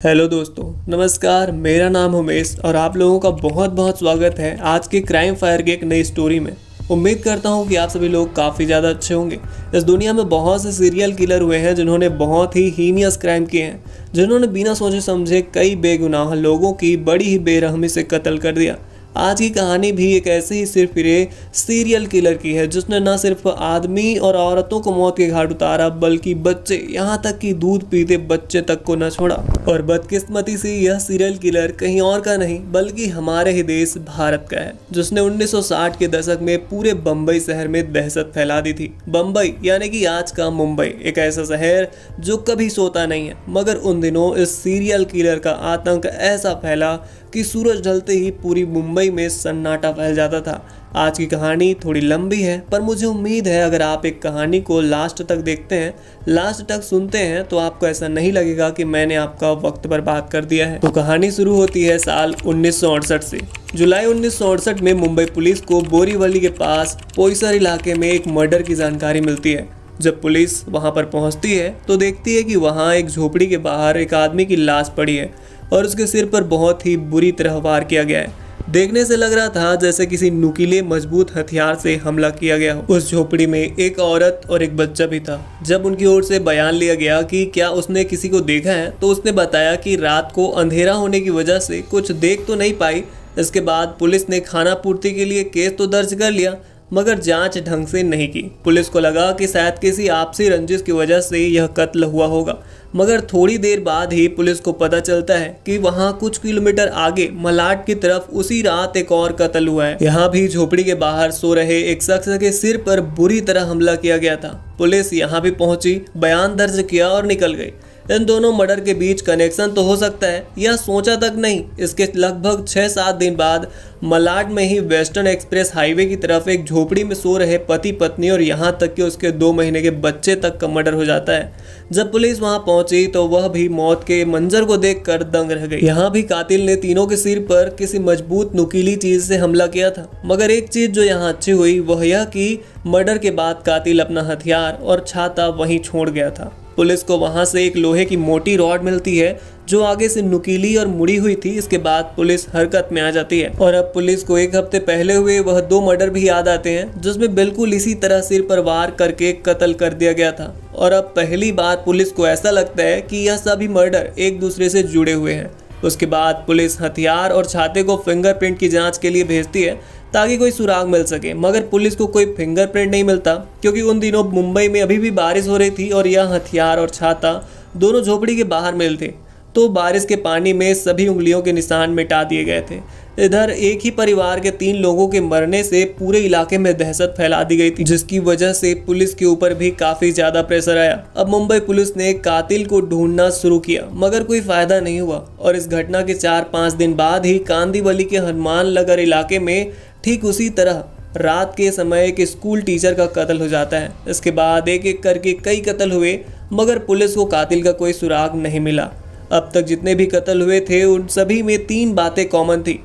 Hello दोस्तों, नमस्कार। मेरा नाम उमेश और आप लोगों का बहुत बहुत स्वागत है आज के क्राइम फायर की एक नई स्टोरी में। उम्मीद करता हूं कि आप सभी लोग काफ़ी ज़्यादा अच्छे होंगे। इस दुनिया में बहुत से सीरियल किलर हुए हैं जिन्होंने बहुत ही हीनियस क्राइम किए हैं, जिन्होंने बिना सोचे समझे कई बेगुनाह लोगों की बड़ी ही बेरहमी से कत्ल कर दिया। आज की कहानी भी एक ऐसे ही सिर फिरे सीरियल किलर की है जिसने न सिर्फ आदमी और औरतों को मौत के घाट उतारा बल्कि बच्चे, यहाँ तक कि दूध पीते बच्चे तक को न छोड़ा। और बदकिस्मती से यह सीरियल किलर कहीं और का नहीं बल्कि हमारे ही देश भारत का है, जिसने 1960 के दशक में पूरे बम्बई शहर में दहशत फैला दी थी। बम्बई यानी कि आज का मुंबई, एक ऐसा शहर जो कभी सोता नहीं है, मगर उन दिनों इस सीरियल किलर का आतंक ऐसा फैला कि सूरज ढलते ही पूरी मुंबई में सन्नाटा फैल जाता था। आज की कहानी थोड़ी लंबी है, पर मुझे उम्मीद है अगर आप एक कहानी को लास्ट तक देखते हैं, लास्ट तक सुनते हैं, तो आपको ऐसा नहीं लगेगा कि मैंने आपका वक्त बर्बाद कर दिया है। तो कहानी शुरू होती है साल 1968 से। जुलाई 1968 में मुंबई पुलिस को बोरीवली के पास पोईसर इलाके में एक मर्डर की जानकारी मिलती है। जब पुलिस वहां पर पहुंचती है तो देखती है कि वहां एक झोपड़ी के बाहर एक आदमी की लाश पड़ी है और उसके सिर पर बहुत ही बुरी तरह वार किया गया है। देखने से लग रहा था जैसे किसी नुकीले मजबूत हथियार से हमला किया गया हो। उस झोपड़ी में एक औरत और एक बच्चा भी था। जब उनकी ओर से बयान लिया गया कि क्या उसने किसी को देखा है, तो उसने बताया कि रात को अंधेरा होने की वजह से कुछ देख तो नहीं पाई। इसके बाद पुलिस ने खाना पूर्ति के लिए केस तो दर्ज कर लिया, मगर जांच ढंग से नहीं की। पुलिस को लगा कि शायद किसी आपसी रंजिश की वजह से यह कत्ल हुआ होगा, मगर थोड़ी देर बाद ही पुलिस को पता चलता है कि वहां कुछ किलोमीटर आगे मलाड की तरफ उसी रात एक और कत्ल हुआ है। यहाँ भी झोपड़ी के बाहर सो रहे एक शख्स के सिर पर बुरी तरह हमला किया गया था। पुलिस यहाँ भी पहुंची, बयान दर्ज किया और निकल गई। इन दोनों मर्डर के बीच कनेक्शन तो हो सकता है, यह सोचा तक नहीं। इसके लगभग 6-7 दिन बाद मलाड में ही वेस्टर्न एक्सप्रेस हाईवे की तरफ एक झोपड़ी में सो रहे पति पत्नी और यहाँ तक कि उसके 2 महीने के बच्चे तक का मर्डर हो जाता है। जब पुलिस वहां पहुंची तो वह भी मौत के मंजर को देखकर दंग रह गई। यहाँ भी कातिल ने तीनों के सिर पर किसी मजबूत नुकीली चीज से हमला किया था, मगर एक चीज जो यहाँ अच्छी हुई वह यह कि मर्डर के बाद कातिल अपना हथियार और छाता वहीं छोड़ गया था। पुलिस को वहां से एक लोहे की मोटी रॉड मिलती है जो आगे से नुकीली और मुड़ी हुई थी। इसके बाद पुलिस हरकत में आ जाती है और अब पुलिस को 1 हफ्ते पहले हुए वह 2 मर्डर भी याद आते हैं जिसमें बिल्कुल इसी तरह सिर पर वार करके कत्ल कर दिया गया था। और अब पहली बार पुलिस को ऐसा लगता है कि यह सभी मर्डर एक दूसरे से जुड़े हुए हैं। उसके बाद पुलिस हथियार और छाते को फिंगरप्रिंट की जांच के लिए भेजती है ताकि कोई सुराग मिल सके, मगर पुलिस को कोई फिंगरप्रिंट नहीं मिलता क्योंकि उन दिनों मुंबई में अभी भी बारिश हो रही थी और यह हथियार और छाता दोनों झोपड़ी के बाहर मिले थे, तो बारिश के पानी में सभी उंगलियों के निशान मिटा दिए गए थे। इधर एक ही परिवार के 3 लोगों के मरने से पूरे इलाके में दहशत फैला दी गई थी, जिसकी वजह से पुलिस के ऊपर भी काफी ज्यादा प्रेशर आया। अब मुंबई पुलिस ने कातिल को ढूंढना शुरू किया, मगर कोई फायदा नहीं हुआ और इस घटना के 4-5 दिन बाद ही कांदीवली के हनुमान नगर इलाके में ठीक उसी तरह रात के समय एक स्कूल टीचर का कत्ल हो जाता है। इसके बाद एक एक करके कई कत्ल हुए, मगर पुलिस को कातिल का कोई सुराग नहीं मिला। अब तक जितने भी कत्ल हुए थे उन सभी में 3 बातें कॉमन थी।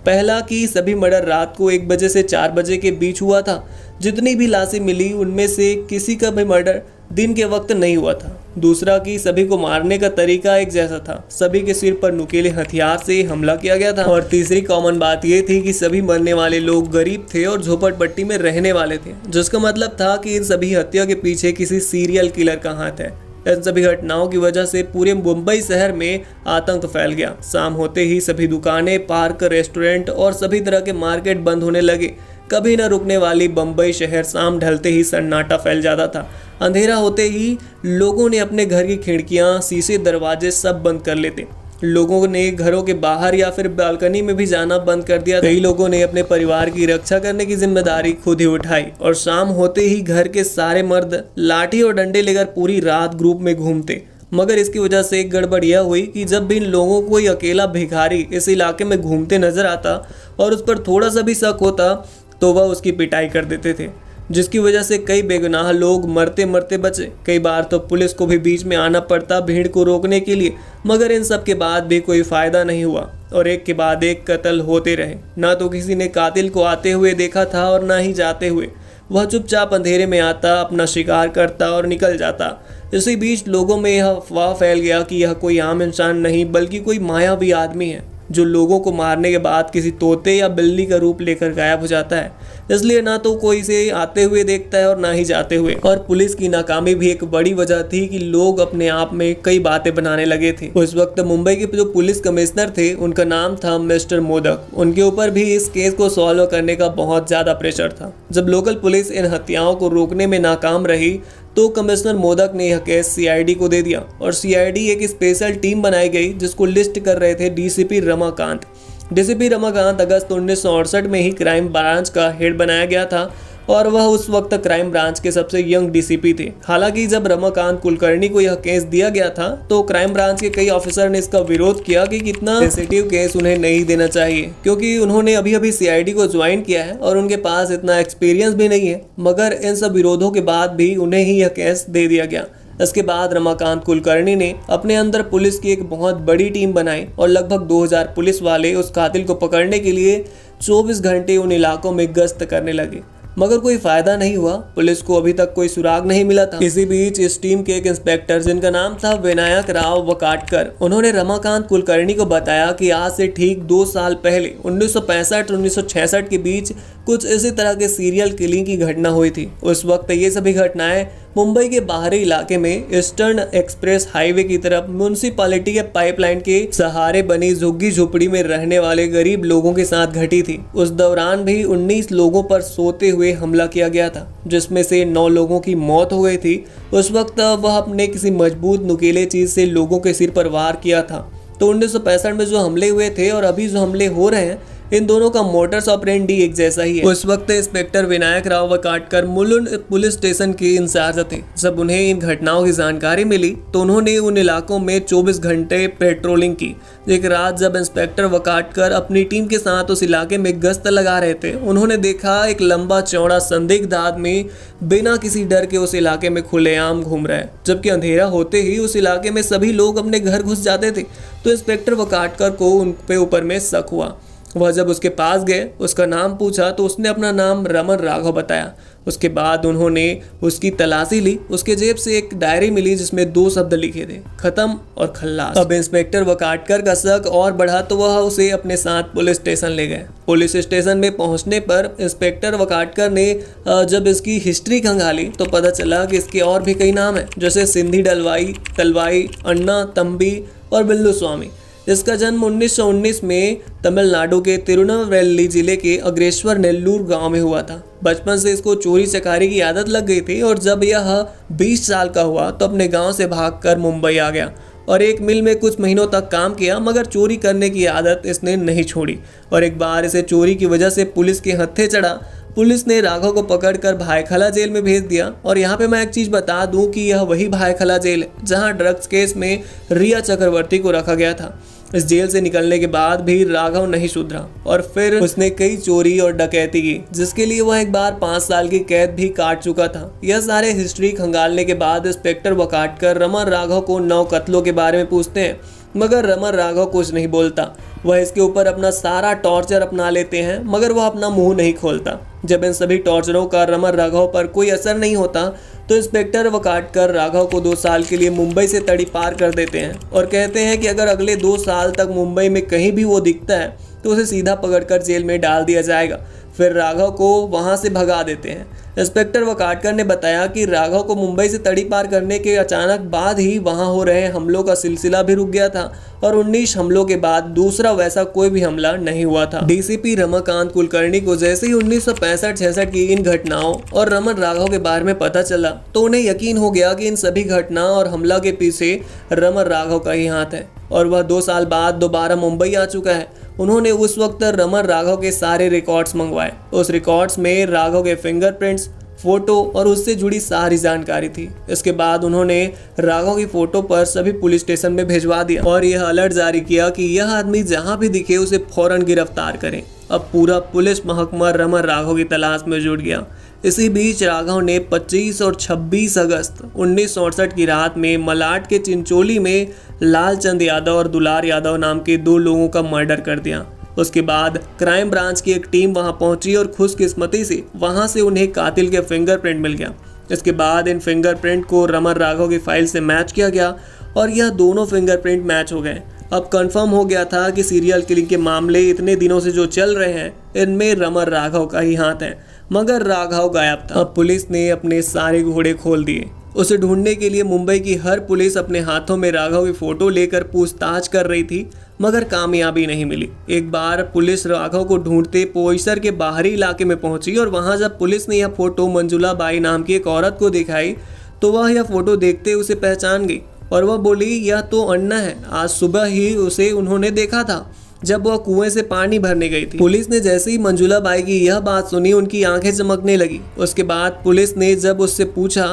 पहला कि सभी मर्डर रात को 1 बजे से 4 बजे के बीच हुआ था। जितनी भी लाशें मिली उनमें से किसी का भी मर्डर दिन के वक्त नहीं हुआ था। दूसरा कि सभी को मारने का तरीका एक जैसा था, सभी के सिर पर नुकीले हथियार से हमला किया गया था। और तीसरी कॉमन बात यह थी कि सभी मरने वाले लोग गरीब थे और झोपड़पट्टी में रहने वाले थे, जिसका मतलब था कि इन सभी हत्या के पीछे किसी सीरियल किलर का हाथ है। इन सभी घटनाओं की वजह से पूरे मुंबई शहर में आतंक फैल गया। शाम होते ही सभी दुकानें, पार्क, रेस्टोरेंट और सभी तरह के मार्केट बंद होने लगे। कभी न रुकने वाली बम्बई शहर शाम ढलते ही सन्नाटा फैल जाता था। अंधेरा होते ही लोगों ने अपने घर की खिड़कियां, शीशे, दरवाजे सब बंद कर लेते। लोगों ने घरों के बाहर या फिर बालकनी में भी जाना बंद कर दिया। कई लोगों ने अपने परिवार की रक्षा करने की जिम्मेदारी खुद ही उठाई और शाम होते ही घर के सारे मर्द लाठी और डंडे लेकर पूरी रात ग्रुप में घूमते। मगर इसकी वजह से एक गड़बड़ यह हुई कि जब भी इन लोगों को कोई अकेला भिखारी इस इलाके में घूमते नजर आता और उस पर थोड़ा सा भी शक होता तो वह उसकी पिटाई कर देते थे, जिसकी वजह से कई बेगुनाह लोग मरते मरते बचे। कई बार तो पुलिस को भी बीच में आना पड़ता भीड़ को रोकने के लिए, मगर इन सब के बाद भी कोई फायदा नहीं हुआ और एक के बाद एक कत्ल होते रहे। ना तो किसी ने कातिल को आते हुए देखा था और ना ही जाते हुए। वह चुपचाप अंधेरे में आता, अपना शिकार करता और निकल जाता। इसी बीच लोगों में यह अफवाह फैल गया कि यह कोई आम इंसान नहीं बल्कि कोई मायावी आदमी है जो लोगों को मारने के बाद किसी तोते या बिल्ली का रूप लेकर गायब हो जाता है। इसलिए ना तो कोई इसे आते हुए देखता है और ना ही जाते हुए। और पुलिस की नाकामी भी एक बड़ी वजह थी कि लोग अपने आप में कई बातें बनाने लगे थे। उस वक्त मुंबई के जो पुलिस कमिश्नर थे उनका नाम था मिस्टर मोदक। उनके ऊपर भी इस केस को सॉल्व करने का बहुत ज्यादा प्रेशर था। जब लोकल पुलिस इन हत्याओं को रोकने में नाकाम रही तो कमिश्नर मोदक ने यह केस सीआईडी को दे दिया और सीआईडी एक स्पेशल टीम बनाई गई जिसको लिस्ट कर रहे थे डीसीपी रमाकांत। डीसीपी रमाकांत अगस्त 1968 में ही क्राइम ब्रांच का हेड बनाया गया था और वह उस वक्त क्राइम ब्रांच के सबसे यंग डीसीपी थे। हालांकि जब रमाकांत कुलकर्णी को यह केस दिया गया था तो क्राइम ब्रांच के कई ऑफिसर ने इसका विरोध किया कि कितना सेंसिटिव केस उन्हें नहीं देना चाहिए, क्योंकि उन्होंने अभी अभी सीआईडी को ज्वाइन किया है और उनके पास इतना एक्सपीरियंस भी नहीं है। मगर इन सब विरोधों के बाद भी उन्हें ही यह केस दे दिया गया। इसके बाद रमाकांत कुलकर्णी ने अपने अंदर पुलिस की एक बहुत बड़ी टीम बनाई और लगभग 2000 पुलिस वाले उस कातिल को पकड़ने के लिए 24 घंटे उन इलाकों में गश्त करने लगे, मगर कोई फायदा नहीं हुआ। पुलिस को अभी तक कोई सुराग नहीं मिला था। इसी बीच इस टीम के एक इंस्पेक्टर जिनका नाम था विनायक राव वकाटकर, उन्होंने रमाकांत कुलकर्णी को बताया कि आज से ठीक 2 साल पहले 1965-1966 के बीच कुछ इसी तरह के सीरियल किलिंग की घटना हुई थी। उस वक्त ये सभी घटनाएं मुंबई के बाहरी इलाके में ईस्टर्न एक्सप्रेस हाईवे की तरफ म्युनिसिपैलिटी के पाइपलाइन के सहारे बनी झुग्गी झोपड़ी में रहने वाले गरीब लोगों के साथ घटी थी। उस दौरान भी 19 लोगों पर सोते हुए हमला किया गया था, जिसमें से 9 लोगों की मौत हो गई थी। उस वक्त वह अपने किसी मजबूत नुकीले चीज से लोगों के सिर पर वार किया था। तो 1965 में जो हमले हुए थे और अभी जो हमले हो रहे हैं, इन दोनों का मोटर्स ऑपरेंडी एक जैसा ही है। उस वक्त inspector Vinayak Rao Vakatkar Mulund police station के इंचार्ज थे। जब उन्हें इन घटनाओं की जानकारी मिली तो उन्होंने उन इलाकों में 24 घंटे पेट्रोलिंग की। एक रात जब इंस्पेक्टर वकाटकर अपनी टीम के साथ उस इलाके में गश्त लगा रहे थे, उन्होंने देखा एक लंबा चौड़ा संदिग्ध आदमी बिना किसी डर के उस इलाके में खुलेआम घूम रहा है। जबकि अंधेरा होते ही उस इलाके में सभी लोग अपने घर घुस जाते थे। तो इंस्पेक्टर वकाटकर को उन पे ऊपर में शक हुआ। वह जब उसके पास गए, उसका नाम पूछा तो उसने अपना नाम रमन राघव बताया। उसके बाद उन्होंने उसकी तलाशी ली। उसके जेब से एक डायरी मिली जिसमें 2 शब्द लिखे थे, खत्म और खल्लास। अब इंस्पेक्टर वकाटकर का शक और बढ़ा तो वह उसे अपने साथ पुलिस स्टेशन ले गए। पुलिस स्टेशन में पहुंचने पर इंस्पेक्टर वकाटकर ने जब इसकी हिस्ट्री खंगाली तो पता चला कि इसके और भी कई नाम हैं, जैसे सिंधी डलवाई, तलवाई, अन्ना, तंबी और बिल्लू स्वामी। इसका जन्म 1919 में तमिलनाडु के तिरुनेलवेली जिले के अग्रेश्वर नेल्लूर गांव में हुआ था। बचपन से इसको चोरी चकारी की आदत लग गई थी और जब यह 20 साल का हुआ तो अपने गांव से भागकर मुंबई आ गया और एक मिल में कुछ महीनों तक काम किया, मगर चोरी करने की आदत इसने नहीं छोड़ी और एक बार इसे चोरी की वजह से पुलिस के हत्थे चढ़ा। पुलिस ने राघव को पकड़कर भायखला जेल में भेज दिया। और यहाँ पे मैं एक चीज बता दूं कि यह वही भायखला जेल है जहां ड्रग्स केस में रिया चक्रवर्ती को रखा गया था। इस जेल से निकलने के बाद भी राघव नहीं सुधरा और फिर उसने कई चोरी और डकैती की, जिसके लिए वह एक बार 5 साल की कैद भी काट चुका था। यह सारे हिस्ट्री खंगालने के बाद इंस्पेक्टर वकाटकर रमन राघव को 9 कत्लों के बारे में पूछते हैं, मगर रमन राघव कुछ नहीं बोलता। वह इसके ऊपर अपना सारा टॉर्चर अपना लेते हैं, मगर वह अपना मुंह नहीं खोलता। जब इन सभी टॉर्चरों का रमन राघव पर कोई असर नहीं होता तो इंस्पेक्टर वकाटकर राघव को 2 साल के लिए मुंबई से तड़ी पार कर देते हैं और कहते हैं कि अगर अगले 2 साल तक मुंबई में कहीं भी वो दिखता है तो उसे सीधा पकड़कर जेल में डाल दिया जाएगा। फिर राघव को वहां से भगा देते हैं। इंस्पेक्टर वकाटकर ने बताया कि राघव को मुंबई से तड़ी पार करने के अचानक बाद ही वहां हो रहे हमलों का सिलसिला भी रुक गया था और 19 हमलों के बाद दूसरा वैसा कोई भी हमला नहीं हुआ था। डीसीपी रमाकांत कुलकर्णी को जैसे ही 1965-66 की इन घटनाओं और रमन राघव के बारे में पता चला तो उन्हें यकीन हो गया कि इन सभी घटना और हमला के पीछे रमन राघव का ही हाथ है और वह 2 साल बाद दोबारा मुंबई आ चुका है। उन्होंने उस वक्त रमन राघव के सारे रिकॉर्ड्स मंगवाए। उस रिकॉर्ड्स में राघव के फिंगरप्रिंट्स, फोटो और उससे जुड़ी सारी जानकारी थी। इसके बाद उन्होंने राघव की फोटो पर सभी पुलिस स्टेशन में भिजवा दिया और यह अलर्ट जारी किया कि यह आदमी जहां भी दिखे उसे फौरन गिरफ्तार करें। अब पूरा पुलिस महकमा रमन राघव की तलाश में जुट गया। इसी बीच राघव ने 25 और 26 अगस्त 1968 की रात में मलाड के चिंचोली में लालचंद यादव और दुलार यादव नाम के 2 लोगों का मर्डर कर दिया। उसके बाद क्राइम ब्रांच की एक टीम वहां पहुंची और खुशकिस्मती से वहां से उन्हें कातिल के फिंगरप्रिंट मिल गया। इसके बाद इन फिंगरप्रिंट को रमन राघव की फाइल से मैच किया गया और यह दोनों फिंगरप्रिंट मैच हो गए। अब कंफर्म हो गया था कि सीरियल किलिंग के मामले इतने दिनों से जो चल रहे हैं इनमें रमन राघव का ही हाथ है, मगर राघव गायब था। अब पुलिस ने अपने सारे घोड़े खोल दिए। उसे ढूंढने के लिए मुंबई की हर पुलिस अपने हाथों में राघव की फोटो लेकर पूछताछ कर रही थी, मगर कामयाबी नहीं मिली। एक बार पुलिस राघव को ढूंढते पोईसर के बाहरी इलाके में पहुंची और वहां जब पुलिस ने यह फोटो मंजुला बाई नाम की एक औरत को दिखाई तो वह यह फोटो देखते उसे पहचान गई और वह बोली, यह तो अन्ना है, आज सुबह ही उसे उन्होंने देखा था जब वह कुएं से पानी भरने गई थी। पुलिस ने जैसे ही मंजुला बाई की यह बात सुनी उनकी आंखें चमकने लगी। उसके बाद पुलिस ने जब उससे पूछा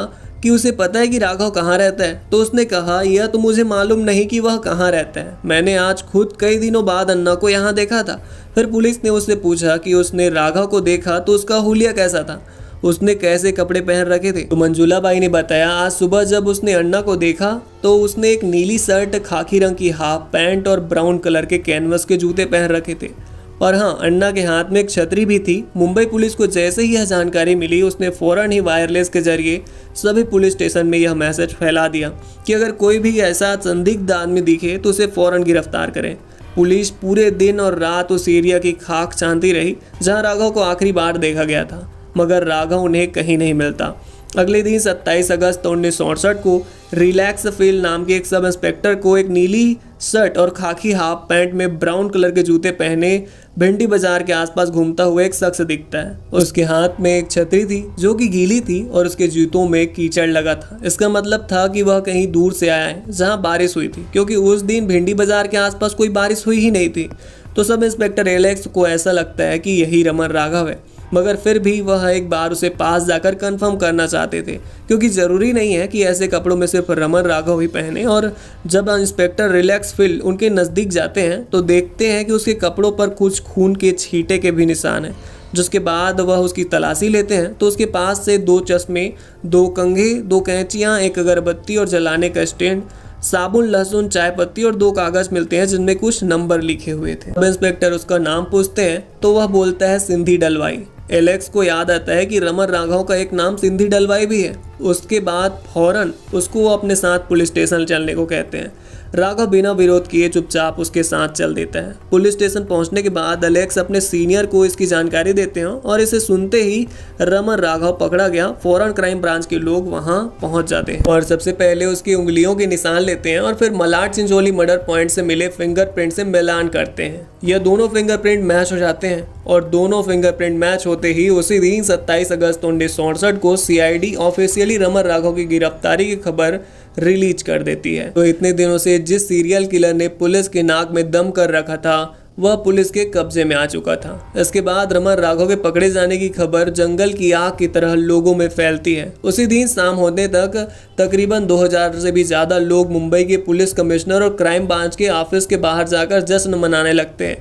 कि उसे पता है कि राघव कहाँ रहता है तो उसने कहा, यह तो मुझे मालूम नहीं कि वह कहाँ रहता है, मैंने आज खुद कई दिनों बाद अन्ना को यहाँ देखा था। फिर पुलिस ने उससे पूछा कि उसने राघव को देखा तो उसका हुलिया कैसा था, उसने कैसे कपड़े पहन रखे थे। तो मंजुला बाई ने बताया, आज सुबह जब उसने अन्ना को देखा तो उसने एक नीली शर्ट, खाकी रंग की हाफ पैंट और ब्राउन कलर के कैनवस के जूते पहन रखे थे। और हाँ, अन्ना के हाथ में एक छतरी भी थी। मुंबई पुलिस को जैसे ही यह जानकारी मिली उसने फौरन ही वायरलेस के जरिए सभी पुलिस स्टेशन में यह मैसेज फैला दिया कि अगर कोई भी ऐसा संदिग्ध आदमी दिखे तो उसे फौरन गिरफ्तार करें। पुलिस पूरे दिन और रात उस एरिया की खाक छानती रही जहाँ राघव को आखिरी बार देखा गया था, मगर राघव उन्हें कहीं नहीं मिलता। अगले दिन 27 अगस्त 1967 को रिलैक्स फील्ड नाम के एक सब इंस्पेक्टर को एक नीली शर्ट और खाकी हाफ पैंट में ब्राउन कलर के जूते पहने भिंडी बाजार के आसपास घूमता हुआ एक शख्स दिखता है। उसके हाथ में एक छतरी थी जो कि गीली थी और उसके जूतों में कीचड़ लगा था। इसका मतलब था कि वह कहीं दूर से आया है जहां बारिश हुई थी, क्योंकि उस दिन भिंडी बाजार के आसपास कोई बारिश हुई ही नहीं थी। तो सब इंस्पेक्टर एलेक्स को ऐसा लगता है कि यही रमन राघव है, मगर फिर भी वह एक बार उसे पास जाकर कंफर्म करना चाहते थे, क्योंकि ज़रूरी नहीं है कि ऐसे कपड़ों में सिर्फ रमन राघव ही पहने। और जब इंस्पेक्टर रिलैक्स फील्ड उनके नज़दीक जाते हैं तो देखते हैं कि उसके कपड़ों पर कुछ खून के छींटे के भी निशान हैं। जिसके बाद वह उसकी तलाशी लेते हैं तो उसके पास से 2 चश्मे, 2 कंघे, 2 कैंचियाँ, एक अगरबत्ती और जलाने का स्टैंड, साबुन, लहसुन, चाय पत्ती और 2 कागज मिलते हैं जिनमें कुछ नंबर लिखे हुए थे। अब इंस्पेक्टर उसका नाम पूछते हैं तो वह बोलता है सिंधी डलवाई। एलेक्स को याद आता है कि रमन राघव का एक नाम सिंधी डलवाई भी है। उसके बाद फौरन उसको वो अपने साथ पुलिस स्टेशन चलने को कहते हैं। राघव बिना विरोध किए चुपचाप उसके साथ चल देता है। पुलिस स्टेशन पहुंचने के बाद एलेक्स अपने सीनियर को इसकी जानकारी देते हैं और इसे सुनते ही रमन राघव पकड़ा गया। फौरन क्राइम ब्रांच के लोग वहां पहुंच जाते हैं और सबसे पहले उसकी उंगलियों के निशान लेते हैं और फिर मलाड चिंचोली मर्डर पॉइंट से मिले फिंगरप्रिंट से मिलान करते हैं। यह दोनों फिंगरप्रिंट मैच हो जाते हैं और दोनों फिंगरप्रिंट मैच होते ही उसी दिन 27 अगस्त 1967 को सीआईडी ऑफिशियली रमन राघव की गिरफ्तारी की खबर रिलीज कर देती है। तो इतने दिनों से जिस सीरियल किलर ने पुलिस के नाक में दम कर रखा था वह पुलिस के कब्जे में आ चुका था। इसके बाद रमन राघव के पकड़े जाने की खबर जंगल की आग की तरह लोगों में फैलती है। उसी दिन शाम होने तक तकरीबन 2000 से भी ज्यादा लोग मुंबई के पुलिस कमिश्नर और क्राइम ब्रांच के ऑफिस के बाहर जाकर जश्न मनाने लगते हैं।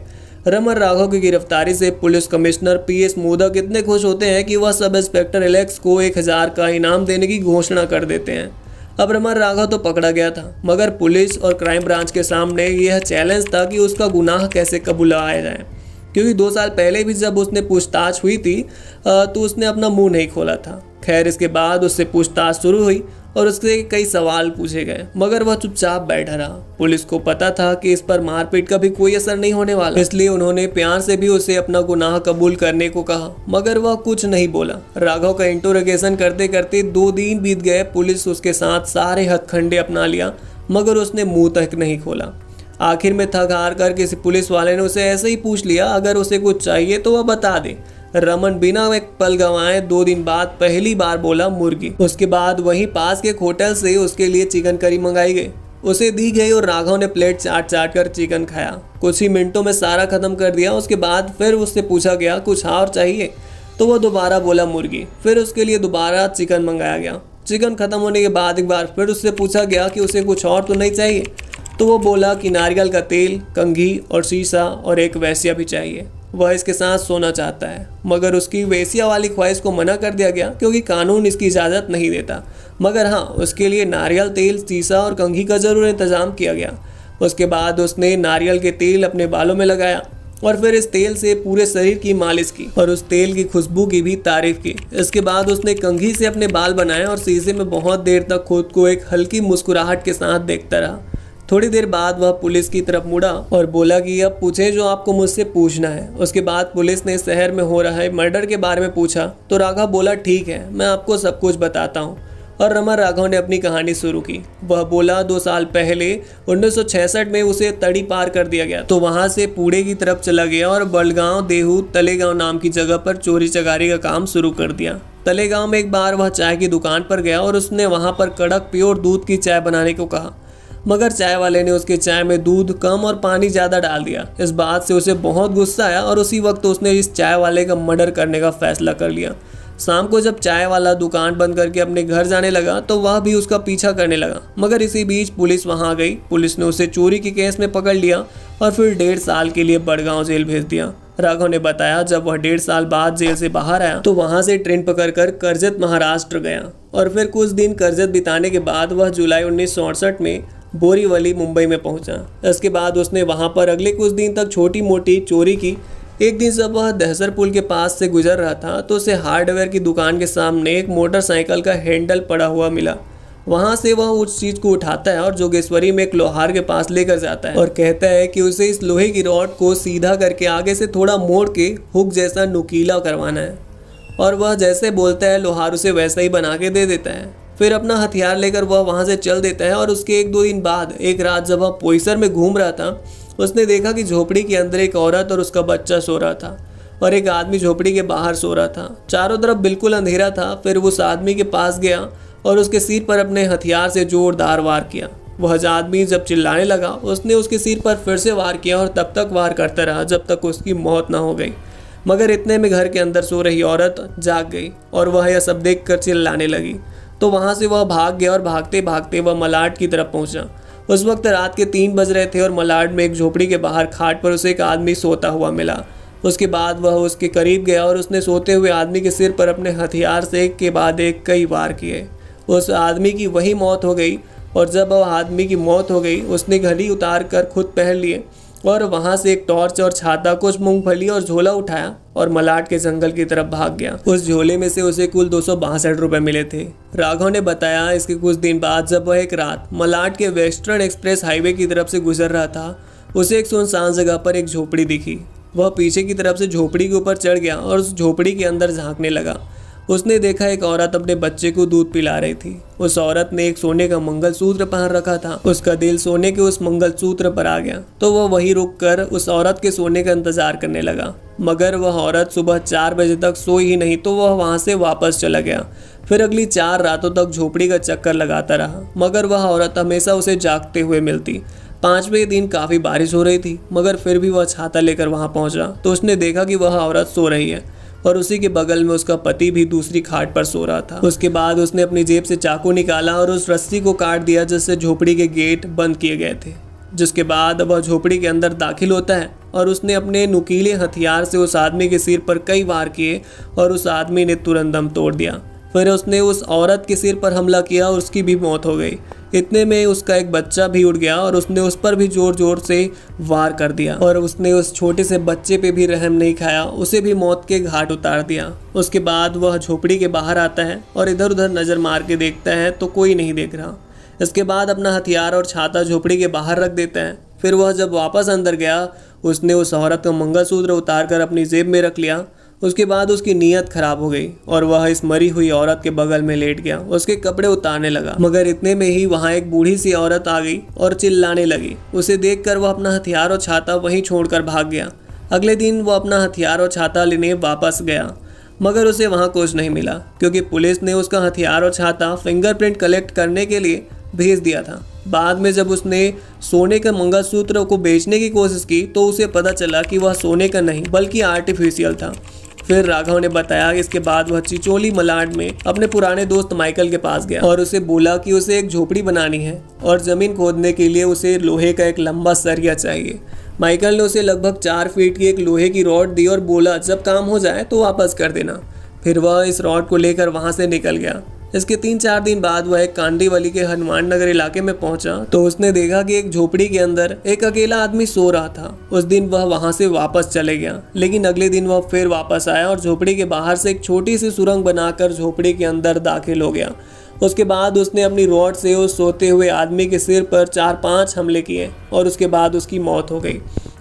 रमन राघव की गिरफ्तारी से पुलिस कमिश्नर PS मोदक इतने खुश होते हैं कि वह सब इंस्पेक्टर एलेक्स को 1000 का इनाम देने की घोषणा कर देते हैं। अब रमन राघव तो पकड़ा गया था, मगर पुलिस और क्राइम ब्रांच के सामने यह चैलेंज था कि उसका गुनाह कैसे कबूलाया जाए, क्योंकि 2 साल पहले भी जब उसने पूछताछ हुई थी तो उसने अपना मुंह नहीं खोला था। खैर, इसके बाद उससे पूछताछ शुरू हुई और उससे कई सवाल पूछे गए, मगर वह चुपचाप बैठा रहा। पुलिस को पता था कि इस पर मारपीट का भी कोई असर नहीं होने वाला, इसलिए उन्होंने प्यार से भी उसे अपना गुनाह कबूल करने को कहा, मगर वह कुछ नहीं बोला। राघव का इंटरोगेशन करते करते 2 दिन बीत गए। पुलिस उसके साथ सारे हथकंडे अपना लिया, मगर उसने मुंह तक नहीं खोला। आखिर में थक हार कर किसी पुलिस वाले ने उसे ऐसे ही पूछ लिया, अगर उसे कुछ चाहिए तो वह बता दे। रमन बिना एक पल गंवाए 2 दिन बाद पहली बार बोला मुर्गी। उसके बाद वहीं पास के होटल से उसके लिए चिकन करी मंगाई गई, उसे दी गई और राघव ने प्लेट चाट चाट कर चिकन खाया। कुछ ही मिनटों में सारा खत्म कर दिया। उसके बाद फिर उससे पूछा गया कुछ और चाहिए, तो वह दोबारा बोला मुर्गी। फिर उसके लिए दोबारा चिकन मंगाया गया। चिकन खत्म होने के बाद एक बार फिर उससे पूछा गया कि उसे कुछ और तो नहीं चाहिए, तो वो बोला कि नारियल का तेल, कंघी और शीशा और एक वेश्या भी चाहिए। वह इसके साथ सोना चाहता है, मगर उसकी वेश्या वाली ख्वाहिश को मना कर दिया गया क्योंकि कानून इसकी इजाज़त नहीं देता। मगर हाँ, उसके लिए नारियल तेल, शीशा और कंघी का जरूर इंतजाम किया गया। उसके बाद उसने नारियल के तेल अपने बालों में लगाया और फिर इस तेल से पूरे शरीर की मालिश की और उस तेल की खुशबू की भी तारीफ की। इसके बाद उसने कंघी से अपने बाल बनाए और शीशे में बहुत देर तक खुद को एक हल्की मुस्कुराहट के साथ देखता रहा। थोड़ी देर बाद वह पुलिस की तरफ मुड़ा और बोला कि अब पूछे जो आपको मुझसे पूछना है। उसके बाद पुलिस ने शहर में हो रहा है मर्डर के बारे में पूछा तो राघव बोला ठीक है, मैं आपको सब कुछ बताता हूँ। और रमन राघव ने अपनी कहानी शुरू की। वह बोला 2 साल पहले 1966 में उसे तड़ी पार कर दिया गया तो वहां से पुणे की तरफ चला गया और बड़गांव देहू तलेगांव नाम की जगह पर चोरी चकारी का काम शुरू कर दिया। तलेगांव में एक बार वह चाय की दुकान पर गया और उसने वहां पर कड़क प्योर दूध की चाय बनाने को कहा, मगर चाय वाले ने उसके चाय में दूध कम और पानी ज़्यादा डाल दिया। इस बात से उसे बहुत गुस्सा आया और उसी वक्त उसने इस चाय वाले का मर्डर करने का फैसला कर लिया। शाम को जब चाय वाला दुकान बंद करके अपने घर जाने लगा तो वह भी उसका पीछा करने लगा, मगर इसी बीच पुलिस वहां आ गई। पुलिस ने उसे चोरी के केस में पकड़ लिया और फिर 1.5 साल के लिए बड़गांव जेल भेज दिया। राघव ने बताया जब वह 1.5 साल बाद जेल से बाहर आया तो वहां से ट्रेन पकड़कर कर्जत महाराष्ट्र गया और फिर कुछ दिन कर्जत बिताने के बाद वह जुलाई 1968 में बोरीवली मुंबई में पहुंचा। इसके बाद उसने वहां पर अगले कुछ दिन तक छोटी मोटी चोरी की। एक दिन जब वह दहसर पुल के पास से गुजर रहा था तो उसे हार्डवेयर की दुकान के सामने एक मोटरसाइकिल का हैंडल पड़ा हुआ मिला। वहां से वह उस चीज को उठाता है और जोगेश्वरी में एक लोहार के पास लेकर जाता है और कहता है कि उसे इस लोहे की रॉड को सीधा करके आगे से थोड़ा मोड़ के हुक जैसा नुकीला करवाना है। और वह जैसे बोलता है लोहार उसे वैसा ही बना के दे देता है। फिर अपना हथियार लेकर वह वहां से चल देता है और उसके 1-2 दिन बाद एक रात जब वह पोईसर में घूम रहा था उसने देखा कि झोपड़ी के अंदर एक औरत और उसका बच्चा सो रहा था और एक आदमी झोपड़ी के बाहर सो रहा था। चारों तरफ बिल्कुल अंधेरा था। फिर वो उस आदमी के पास गया और उसके सिर पर अपने हथियार से जोरदार वार किया। वह आदमी जब चिल्लाने लगा उसने उसके सिर पर फिर से वार किया और तब तक वार करता रहा जब तक उसकी मौत ना हो गई। मगर इतने में घर के अंदर सो रही औरत जाग गई और वह यह सब देख कर चिल्लाने लगी तो वहाँ से वह भाग गया और भागते भागते वह मलाड की तरफ पहुँचा। उस वक्त रात के 3 बज रहे थे और मलाड में एक झोपड़ी के बाहर खाट पर उसे एक आदमी सोता हुआ मिला। उसके बाद वह उसके करीब गया और उसने सोते हुए आदमी के सिर पर अपने हथियार से एक के बाद एक कई वार किए। उस आदमी की वही मौत हो गई और जब वह आदमी की मौत हो गई उसने घड़ी उतार कर खुद पहन लिए और वहां से एक टॉर्च और छाता, कुछ मूंगफली और झोला उठाया और मलाड के जंगल की तरफ भाग गया। उस झोले में से उसे कुल 262 रुपए मिले थे। राघव ने बताया इसके कुछ दिन बाद जब वह एक रात मलाड के वेस्टर्न एक्सप्रेस हाईवे की तरफ से गुजर रहा था उसे एक सुनसान जगह पर एक झोपड़ी दिखी। वह पीछे की तरफ से झोपड़ी के ऊपर चढ़ गया और उस झोपड़ी के अंदर झांकने लगा। उसने देखा एक औरत अपने बच्चे को दूध पिला रही थी। उस औरत ने एक सोने का मंगलसूत्र पहन रखा था। उसका दिल सोने के उस मंगलसूत्र पर आ गया तो वह वहीं रुककर उस औरत के सोने का इंतजार करने लगा, मगर वह औरत सुबह 4 बजे तक सोई ही नहीं तो वह वहां से वापस चला गया। फिर अगली 4 रातों तक झोपड़ी का चक्कर लगाता रहा, मगर वह औरत हमेशा उसे जागते हुए मिलती। 5वें दिन काफी बारिश हो रही थी, मगर फिर भी वह छाता लेकर वहां पहुंचा तो उसने देखा कि वह औरत सो रही है और उसी के बगल में उसका पति भी दूसरी खाट पर सो रहा था। उसके बाद उसने अपनी जेब से चाकू निकाला और उस रस्सी को काट दिया जिससे झोपड़ी के गेट बंद किए गए थे। जिसके बाद वह झोपड़ी के अंदर दाखिल होता है और उसने अपने नुकीले हथियार से उस आदमी के सिर पर कई वार किए और उस आदमी ने तुरंत दम तोड़ दिया। फिर उसने उस औरत के सिर पर हमला किया और उसकी भी मौत हो गई। इतने में उसका एक बच्चा भी उड़ गया और उसने उस पर भी जोर जोर से वार कर दिया और उसने उस छोटे से बच्चे पे भी रहम नहीं खाया, उसे भी मौत के घाट उतार दिया। उसके बाद वह झोपड़ी के बाहर आता है और इधर उधर नज़र मार के देखता है तो कोई नहीं देख रहा। इसके बाद अपना हथियार और छाता झोपड़ी के बाहर रख देता है। फिर वह जब वापस अंदर गया उसने उस औरत का मंगलसूत्र उतार कर अपनी जेब में रख लिया। उसके बाद उसकी नीयत खराब हो गई और वह इस मरी हुई औरत के बगल में लेट गया, उसके कपड़े उतारने लगा। मगर इतने में ही वहाँ एक बूढ़ी सी औरत आ गई और चिल्लाने लगी। उसे देखकर वह अपना हथियार और छाता वहीं छोड़कर भाग गया। अगले दिन वो अपना हथियार और छाता लेने वापस गया, मगर उसे वहाँ कुछ नहीं मिला क्योंकि पुलिस ने उसका हथियार और छाता फिंगरप्रिंट कलेक्ट करने के लिए भेज दिया था। बाद में जब उसने सोने के मंगलसूत्र को बेचने की कोशिश की तो उसे पता चला कि वह सोने का नहीं बल्कि आर्टिफिशियल था। फिर राघव ने बताया कि इसके बाद वह चिचोली मलाड में अपने पुराने दोस्त माइकल के पास गया और उसे बोला कि उसे एक झोपड़ी बनानी है और जमीन खोदने के लिए उसे लोहे का एक लंबा सरिया चाहिए। माइकल ने उसे लगभग 4 फीट की एक लोहे की रॉड दी और बोला जब काम हो जाए तो वापस कर देना। फिर वह इस रॉड को लेकर वहां से निकल गया। इसके 3-4 दिन बाद वह एक कांडीवली के हनुमान नगर इलाके में पहुंचा तो उसने देखा कि एक झोपड़ी के अंदर एक अकेला आदमी सो रहा था। उस दिन वह वहां से वापस चले गया, लेकिन अगले दिन वह फिर वापस आया और झोपड़ी के बाहर से एक छोटी सी सुरंग बनाकर झोपड़ी के अंदर दाखिल हो गया। उसके बाद उसने अपनी रॉड से उस सोते हुए आदमी के सिर पर 4-5 हमले किए और उसके बाद उसकी मौत हो गई।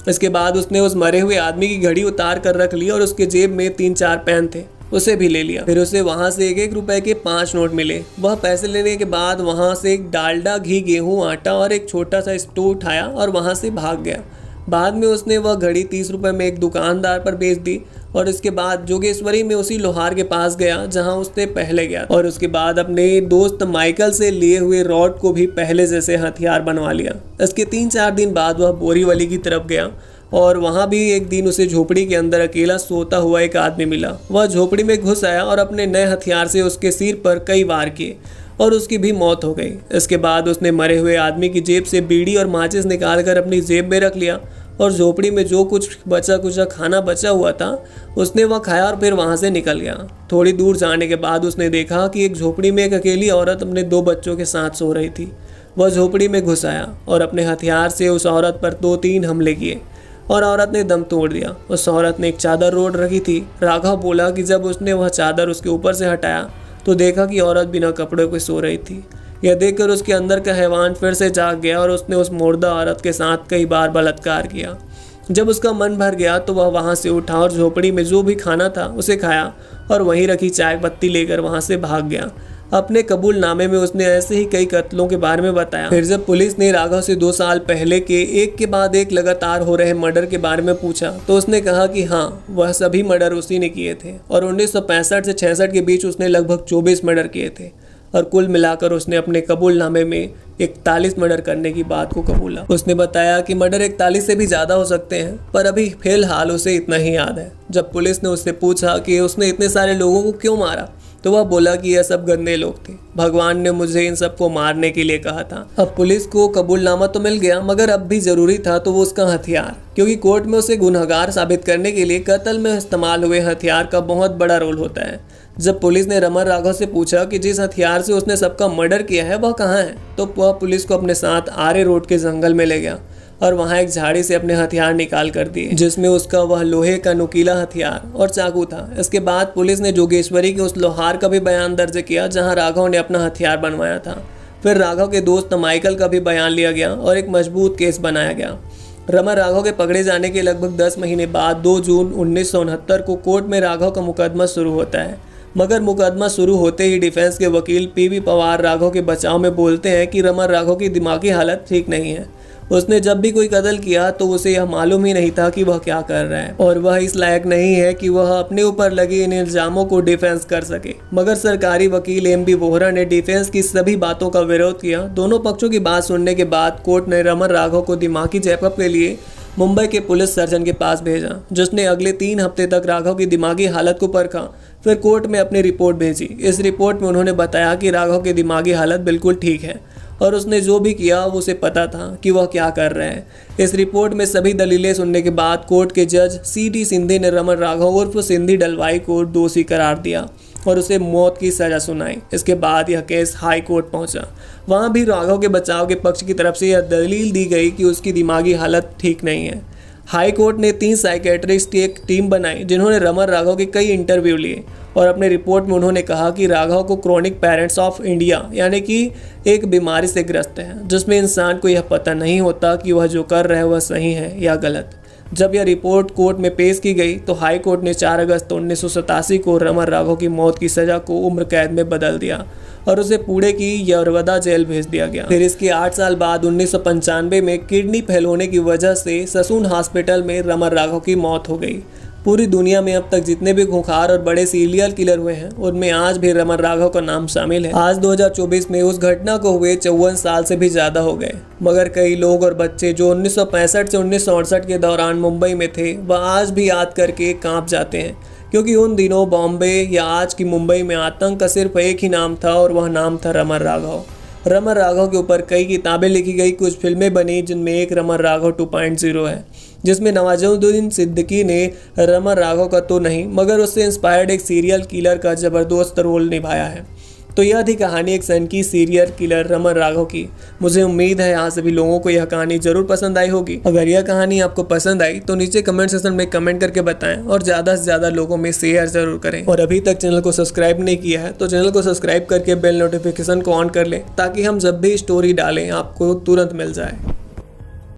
इसके बाद उसने उस मरे हुए आदमी की घड़ी उतार कर रख ली और उसके जेब में 3-4 पेन थे, उसे भी ले लिया। फिर उसे वहां से 1-1 रुपए के 5 नोट मिले। वह पैसे लेने के बाद वहां से एक डालडा, घी, गेहूं, आटा और एक छोटा सा स्टोव उठाया और वहां से भाग गया। बाद में उसने वह घड़ी 30 रुपए में एक दुकानदार पर बेच दी और इसके बाद जोगेश्वरी में उसी लोहार के पास गया जहां उसने पहले गया और उसके बाद अपने दोस्त माइकल से लिए हुए रॉड को भी पहले जैसे हथियार बनवा लिया। इसके 3-4 दिन बाद वह बोरीवली की तरफ गया और वहां भी एक दिन उसे झोपड़ी के अंदर अकेला सोता हुआ एक आदमी मिला। वह झोपड़ी में घुस आया और अपने नए हथियार से उसके सिर पर कई वार किए और उसकी भी मौत हो गई। इसके बाद उसने मरे हुए आदमी की जेब से बीड़ी और माचिस निकालकर अपनी जेब में रख लिया और झोपड़ी में जो कुछ बचा कुछ खाना बचा हुआ था उसने वह खाया और फिर वहां से निकल गया। थोड़ी दूर जाने के बाद उसने देखा कि एक झोपड़ी में एक अकेली औरत अपने 2 बच्चों के साथ सो रही थी। वह झोपड़ी में घुस आया और अपने हथियार से उस औरत पर 2-3 हमले किए और औरत ने दम तोड़ दिया। उस औरत ने एक चादर ओढ़ रखी थी। राघव बोला कि जब उसने वह चादर उसके ऊपर से हटाया तो देखा कि औरत बिना कपड़े के सो रही थी। यह देखकर उसके अंदर का हैवान फिर से जाग गया और उसने उस मुर्दा औरत के साथ कई बार बलात्कार किया। जब उसका मन भर गया तो वह वहां से उठा और झोपड़ी में जो भी खाना था उसे खाया और वहीं रखी चाय पत्ती लेकर वहां से भाग गया। अपने कबूलनामे में उसने ऐसे ही कई कत्लों के बारे में बताया। फिर जब पुलिस ने राघव से 2 साल पहले के एक के बाद एक लगातार हो रहे मर्डर के बारे में पूछा तो उसने कहा कि हाँ, वह सभी मर्डर उसी ने किए थे और 1965 से 66 के बीच उसने लगभग 24 मर्डर किए थे और कुल मिलाकर उसने अपने कबूलनामे में 41 मर्डर करने की बात को कबूला। उसने बताया कि मर्डर 41 से भी ज़्यादा हो सकते हैं, पर अभी फिलहाल उसे इतना ही याद है। जब पुलिस ने उससे पूछा कि उसने इतने सारे लोगों को क्यों मारा तो वह बोला कि यह सब गंदे लोग थे, भगवान ने मुझे इन सबको मारने के लिए कहा था। अब पुलिस को कबूलनामा तो मिल गया, मगर अब भी जरूरी था तो वो उसका हथियार, क्योंकि कोर्ट में उसे गुनहगार साबित करने के लिए कत्ल में इस्तेमाल हुए हथियार का बहुत बड़ा रोल होता है। जब पुलिस ने रमन राघव से पूछा कि जिस हथियार से उसने सबका मर्डर किया है वह कहाँ है, तो वह पुलिस को अपने साथ आरे रोड के जंगल में ले गया और वहां एक झाड़ी से अपने हथियार निकाल कर दिए, जिसमें उसका वह लोहे का नुकीला हथियार और चाकू था। इसके बाद पुलिस ने जोगेश्वरी के उस लोहार का भी बयान दर्ज किया जहां राघव ने अपना हथियार बनवाया था। फिर राघव के दोस्त माइकल का भी बयान लिया गया और एक मजबूत केस बनाया गया। रमन राघव के पकड़े जाने के लगभग 10 महीने बाद 2 जून 1969 को कोर्ट में राघव का मुकदमा शुरू होता है। मगर मुकदमा शुरू होते ही डिफेंस के वकील पीवी पवार राघव के बचाव में बोलते हैं कि रमन राघव की दिमागी हालत ठीक नहीं है। उसने जब भी कोई कत्ल किया तो उसे यह मालूम ही नहीं था कि वह क्या कर रहा है और वह इस लायक नहीं है कि वह अपने ऊपर लगे इन इल्जामों को डिफेंस कर सके। मगर सरकारी वकील एम.बी. वोहरा ने डिफेंस की सभी बातों का विरोध किया। दोनों पक्षों की बात सुनने के बाद कोर्ट ने रमन राघव को दिमागी चेकअप के लिए मुंबई के पुलिस सर्जन के पास भेजा, जिसने अगले 3 हफ्ते तक राघव की दिमागी हालत को परखा। फिर कोर्ट में अपनी रिपोर्ट भेजी। इस रिपोर्ट में उन्होंने बताया कि राघव की दिमागी हालत बिल्कुल ठीक है और उसने जो भी किया उसे पता था कि वह क्या कर रहे हैं। इस रिपोर्ट में सभी दलीलें सुनने के बाद कोर्ट के जज C.D. सिंधी ने रमन राघव उर्फ सिंधी डलवाई को दोषी करार दिया और उसे मौत की सजा सुनाई। इसके बाद यह केस हाई कोर्ट पहुंचा। वहां भी राघव के बचाव के पक्ष की तरफ से यह दलील दी गई कि उसकी दिमागी हालत ठीक नहीं है। हाई कोर्ट ने 3 साइकेट्रिस्ट की एक टीम बनाई जिन्होंने रमन राघव के कई इंटरव्यू लिए और अपने रिपोर्ट में उन्होंने कहा कि राघव को क्रोनिक पेरेंट्स ऑफ इंडिया यानी कि एक बीमारी से ग्रस्त है, जिसमें इंसान को यह पता नहीं होता कि वह जो कर रहा है वह सही है या गलत। जब यह रिपोर्ट कोर्ट में पेश की गई तो हाई कोर्ट ने 4 अगस्त 1987 को रमन राघव की मौत की सजा को उम्र कैद में बदल दिया और उसे पुणे की यरवदा जेल भेज दिया गया। फिर इसके 8 साल बाद 1995 में किडनी फेल होने की वजह से ससून हॉस्पिटल में रमन राघव की मौत हो गई। पूरी दुनिया में अब तक जितने भी खूंखार और बड़े सीरियल किलर हुए हैं उनमें आज भी रमन राघव का नाम शामिल है। आज 2024 में उस घटना को हुए 54 साल से भी ज्यादा हो गए, मगर कई लोग और बच्चे जो 1965 से 1968 के दौरान मुंबई में थे वह आज भी याद करके कांप जाते हैं, क्योंकि उन दिनों बॉम्बे या आज की मुंबई में आतंक का सिर्फ एक ही नाम था और वह नाम था रमन राघव। रमन राघव के ऊपर कई किताबें लिखी गई, कुछ फिल्में बनी, जिनमें एक रमन राघव 2.0 है, जिसमें नवाजुद्दीन सिद्दीकी ने रमन राघव का तो नहीं मगर उससे इंस्पायर्ड एक सीरियल किलर का जबरदस्त रोल निभाया है। तो यह थी कहानी एक सन की सीरियल किलर रमन राघव की। मुझे उम्मीद है यहाँ सभी लोगों को यह कहानी जरूर पसंद आई होगी। अगर यह कहानी आपको पसंद आई तो नीचे कमेंट सेक्शन में कमेंट करके बताएं और ज़्यादा से ज़्यादा लोगों में शेयर जरूर करें। और अभी तक चैनल को सब्सक्राइब नहीं किया है तो चैनल को सब्सक्राइब करके बेल नोटिफिकेशन को ऑन कर लें ताकि हम जब भी स्टोरी डालें आपको तुरंत मिल जाए।